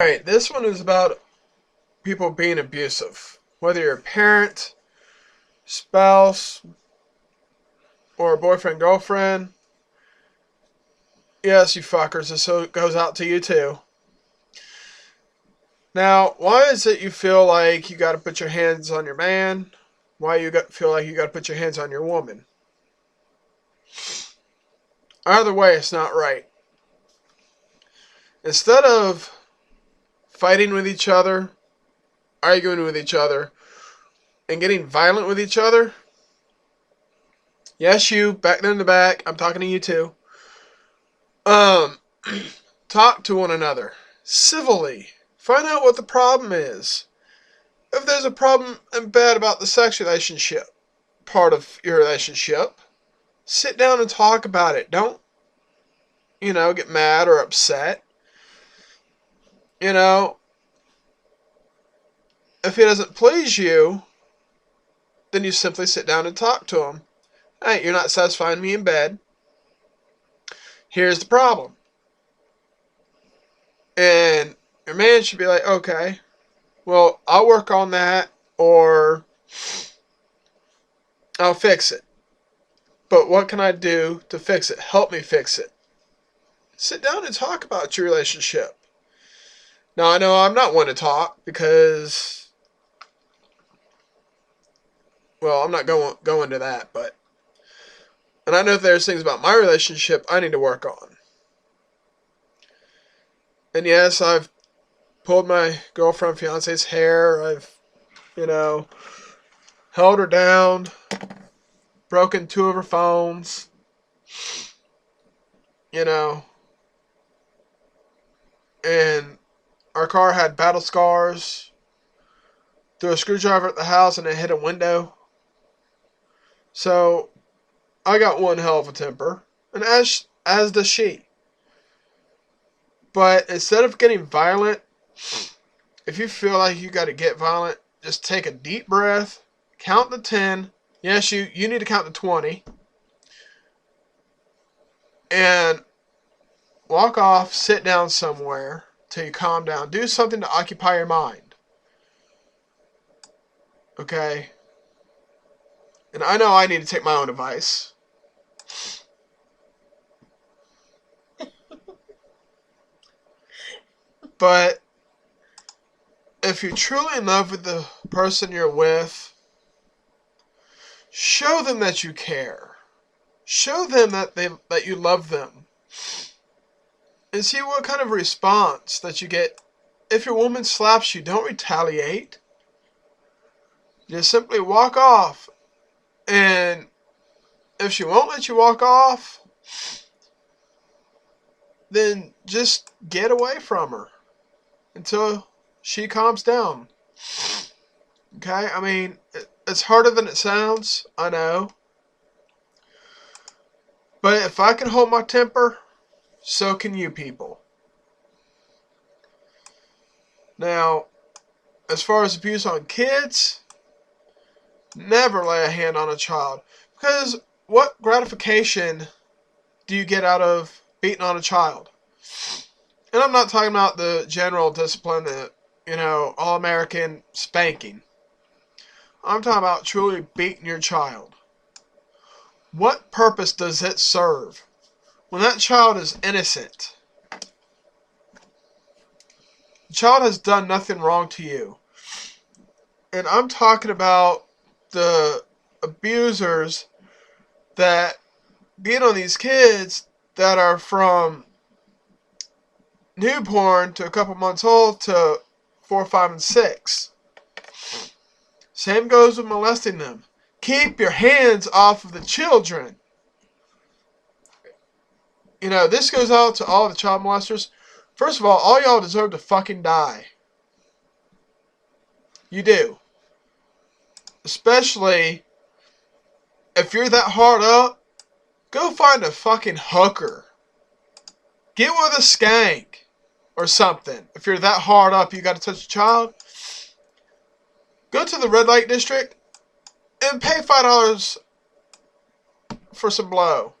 Alright, this one is about people being abusive. Whether you're a parent, spouse, or a boyfriend, girlfriend. Yes, you fuckers, this goes out to you too. Now, why is it you feel like you gotta put your hands on your man? Why feel like you gotta put your hands on your woman? Either way, it's not right. Instead of fighting with each other, arguing with each other, and getting violent with each other, yes, you, back there in the back, I'm talking to you too. Talk to one another civilly. Find out what the problem is. If there's a problem and bad about the sex relationship, part of your relationship, sit down and talk about it. Don't, get mad or upset. You know, if he doesn't please you, then you simply sit down and talk to him. Hey, you're not satisfying me in bed. Here's the problem. And your man should be like, okay, well, I'll work on that, or I'll fix it. But what can I do to fix it? Help me fix it. Sit down and talk about your relationship. Now, I know I'm not one to talk because, well, I'm not going to that, but, and I know there's things about my relationship I need to work on. And yes, I've pulled my girlfriend, fiance's hair. I've, held her down, broken 2 of her phones, and our car had battle scars. Threw a screwdriver at the house and it hit a window. So I got one hell of a temper, and as does she. But instead of getting violent, if you feel like you got to get violent, just take a deep breath, count to 10. Yes, you need to count to 20. And walk off, sit down somewhere till you calm down. Do something to occupy your mind. Okay? And I know I need to take my own advice. But if you're truly in love with the person you're with, show them that you care. Show them that you love them. And see what kind of response that you get. If your woman slaps you, don't retaliate. Just simply walk off. And if she won't let you walk off, then just get away from her until she calms down. Okay? I mean, it's harder than it sounds, I know. But if I can hold my temper, so can you people. Now, as far as abuse on kids, never lay a hand on a child. Because what gratification do you get out of beating on a child? And I'm not talking about the general discipline, all-American spanking. I'm talking about truly beating your child. What purpose does it serve when that child is innocent? The child has done nothing wrong to you. And I'm talking about the abusers that beat on these kids that are from newborn to a couple months old to 4, 5, and 6. Same goes with molesting them. Keep your hands off of the children. This goes out to all the child molesters. First of all y'all deserve to fucking die. You do. Especially if you're that hard up, go find a fucking hooker. Get with a skank or something. If you're that hard up you gotta touch a child, go to the red light district and pay $5 for some blow.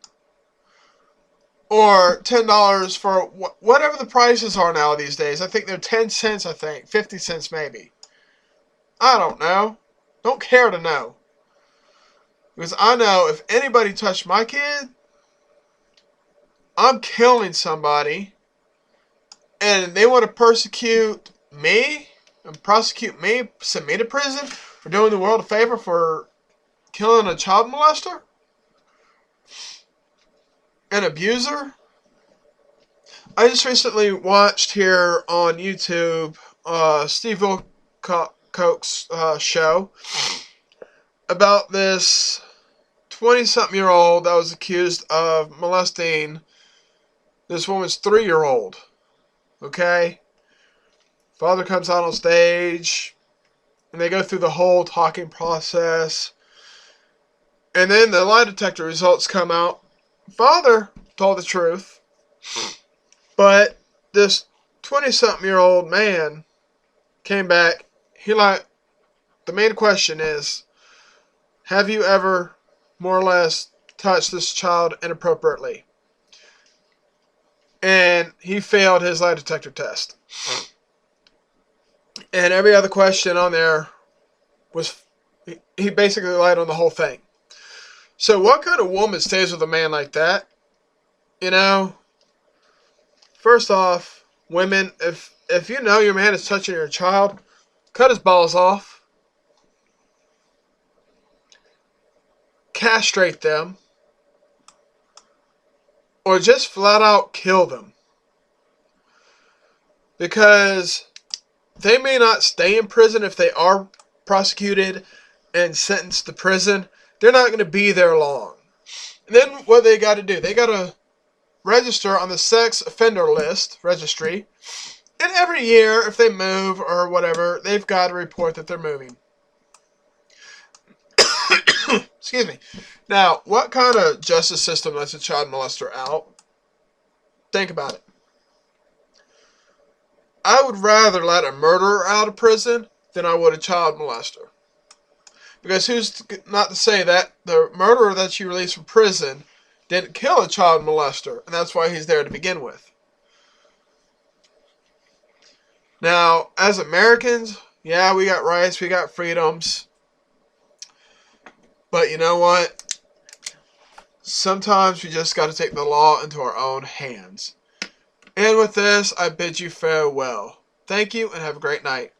Or $10 for whatever the prices are now these days. I think they're 10 cents, 50 cents maybe. I don't know. Don't care to know. Because I know if anybody touched my kid, I'm killing somebody. And they want to persecute me and prosecute me, send me to prison for doing the world a favor for killing a child molester? An abuser? I just recently watched here on YouTube Steve Wilkos' show about this 20-something-year-old that was accused of molesting this woman's 3-year-old. Okay? Father comes out on stage, and they go through the whole talking process. And then the lie detector results come out. Father told the truth. But this 20-something-year-old man came back. The main question is, have you ever more or less touched this child inappropriately? And he failed his lie detector test. And every other question on there was, he basically lied on the whole thing. So what kind of woman stays with a man like that? You know, first off, women, if you know your man is touching your child, cut his balls off. Castrate them. Or just flat out kill them. Because they may not stay in prison if they are prosecuted and sentenced to prison. They're not going to be there long. And then what they got to do, they got to register on the sex offender list registry. And every year, if they move or whatever, they've got to report that they're moving. Excuse me. Now, what kind of justice system lets a child molester out? Think about it. I would rather let a murderer out of prison than I would a child molester. Because who's not to say that the murderer that you released from prison didn't kill a child molester, and that's why he's there to begin with. Now, as Americans, yeah, we got rights, we got freedoms. But you know what? Sometimes we just got to take the law into our own hands. And with this, I bid you farewell. Thank you and have a great night.